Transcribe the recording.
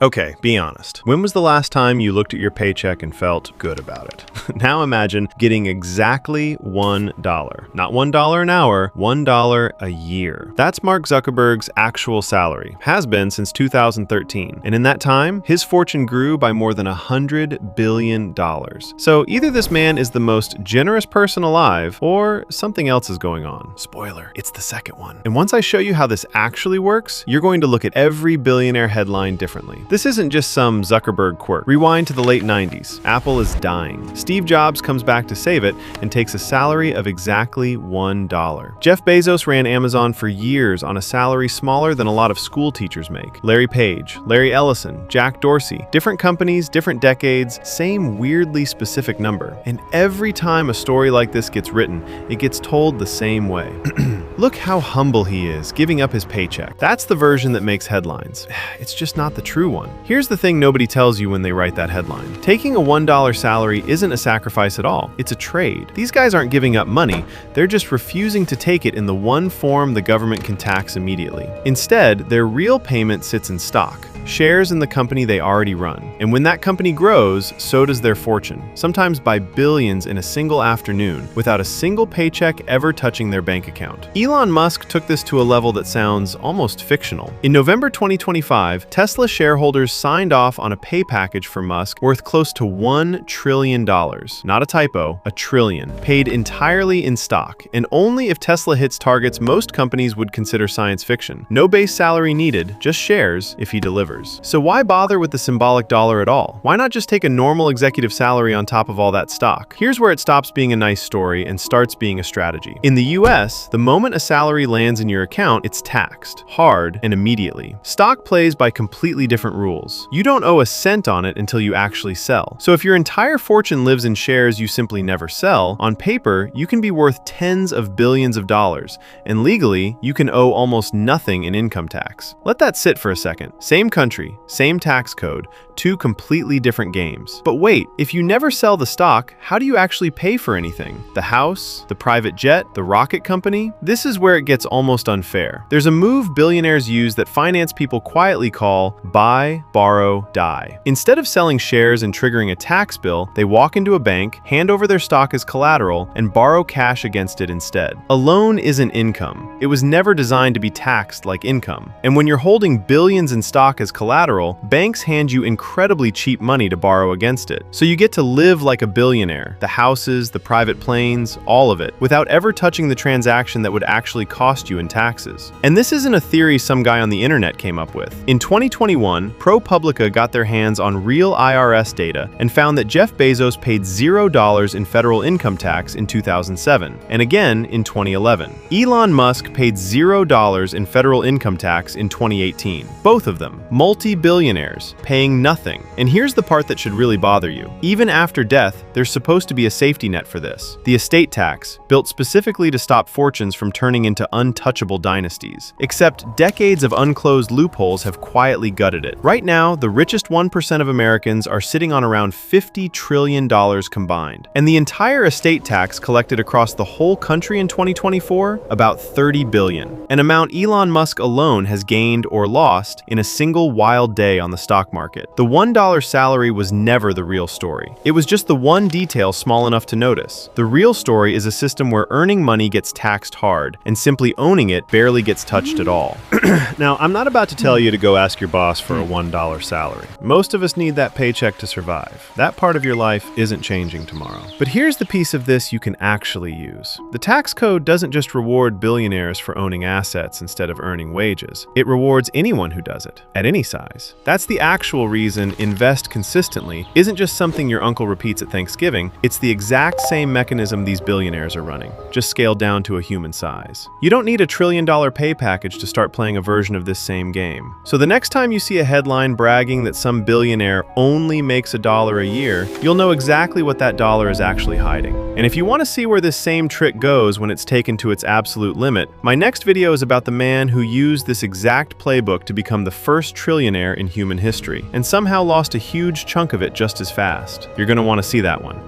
Okay, be honest. When was the last time you looked at your paycheck and felt good about it? Now imagine getting exactly $1. Not $1 an hour, $1 a year. That's Mark Zuckerberg's actual salary. Has been since 2013. And in that time, his fortune grew by more than $100 billion. So either this man is the most generous person alive, or something else is going on. Spoiler, it's the second one. And once I show you how this actually works, you're going to look at every billionaire headline differently. This isn't just some Zuckerberg quirk. Rewind to the late 90s. Apple is dying. Steve Jobs comes back to save it and takes a salary of exactly $1. Jeff Bezos ran Amazon for years on a salary smaller than a lot of school teachers make. Larry Page, Larry Ellison, Jack Dorsey. Different companies, different decades, same weirdly specific number. And every time a story like this gets written, it gets told the same way. Look how humble he is, giving up his paycheck. That's the version that makes headlines. It's just not the true one. Here's the thing nobody tells you when they write that headline. Taking a $1 salary isn't a sacrifice at all. It's a trade. These guys aren't giving up money. They're just refusing to take it in the one form the government can tax immediately. Instead, their real payment sits in stock. Shares in the company they already run. And when that company grows, so does their fortune, sometimes by billions in a single afternoon, without a single paycheck ever touching their bank account. Elon Musk took this to a level that sounds almost fictional. In November 2025, Tesla shareholders signed off on a pay package for Musk worth close to $1 trillion. Not a typo, a trillion. Paid entirely in stock, and only if Tesla hits targets most companies would consider science fiction. No base salary needed, just shares if he delivers. So why bother with the symbolic dollar at all? Why not just take a normal executive salary on top of all that stock? Here's where it stops being a nice story and starts being a strategy. In the US, the moment a salary lands in your account, it's taxed, hard, and immediately. Stock plays by completely different rules. You don't owe a cent on it until you actually sell. So if your entire fortune lives in shares you simply never sell, on paper, you can be worth tens of billions of dollars, and legally, you can owe almost nothing in income tax. Let that sit for a second. Same country, same tax code, two completely different games. But wait, if you never sell the stock, how do you actually pay for anything? The house, the private jet, the rocket company? This is where it gets almost unfair. There's a move billionaires use that finance people quietly call buy, borrow, die. Instead of selling shares and triggering a tax bill, they walk into a bank, hand over their stock as collateral, and borrow cash against it instead. A loan isn't income. It was never designed to be taxed like income. And when you're holding billions in stock as collateral, banks hand you incredibly cheap money to borrow against it. So you get to live like a billionaire, the houses, the private planes, all of it, without ever touching the transaction that would actually cost you in taxes. And this isn't a theory some guy on the internet came up with. In 2021, ProPublica got their hands on real IRS data and found that Jeff Bezos paid $0 in federal income tax in 2007, and again in 2011. Elon Musk paid $0 in federal income tax in 2018. Both of them, multi-billionaires, paying nothing. And here's the part that should really bother you. Even after death, there's supposed to be a safety net for this. The estate tax, built specifically to stop fortunes from turning into untouchable dynasties. Except decades of unclosed loopholes have quietly gutted it. Right now, the richest 1% of Americans are sitting on around $50 trillion combined. And the entire estate tax collected across the whole country in 2024, about $30 billion. An amount Elon Musk alone has gained or lost in a single wild day on the stock market. The $1 salary was never the real story. It was just the one detail small enough to notice. The real story is a system where earning money gets taxed hard, and simply owning it barely gets touched at all. Now, I'm not about to tell you to go ask your boss for a $1 salary. Most of us need that paycheck to survive. That part of your life isn't changing tomorrow. But here's the piece of this you can actually use. The tax code doesn't just reward billionaires for owning assets instead of earning wages. It rewards anyone who does it, at any size. That's the actual reason invest consistently isn't just something your uncle repeats at Thanksgiving. It's the exact same mechanism these billionaires are running, just scaled down to a human size. You don't need a $1 trillion pay package to start playing a version of this same game. So the next time you see a headline bragging that some billionaire only makes $1 a year, you'll know exactly what that dollar is actually hiding. And if you want to see where this same trick goes when it's taken to its absolute limit, my next video is about the man who used this exact playbook to become the first trillionaire in human history, and somehow lost a huge chunk of it just as fast. You're going to want to see that one.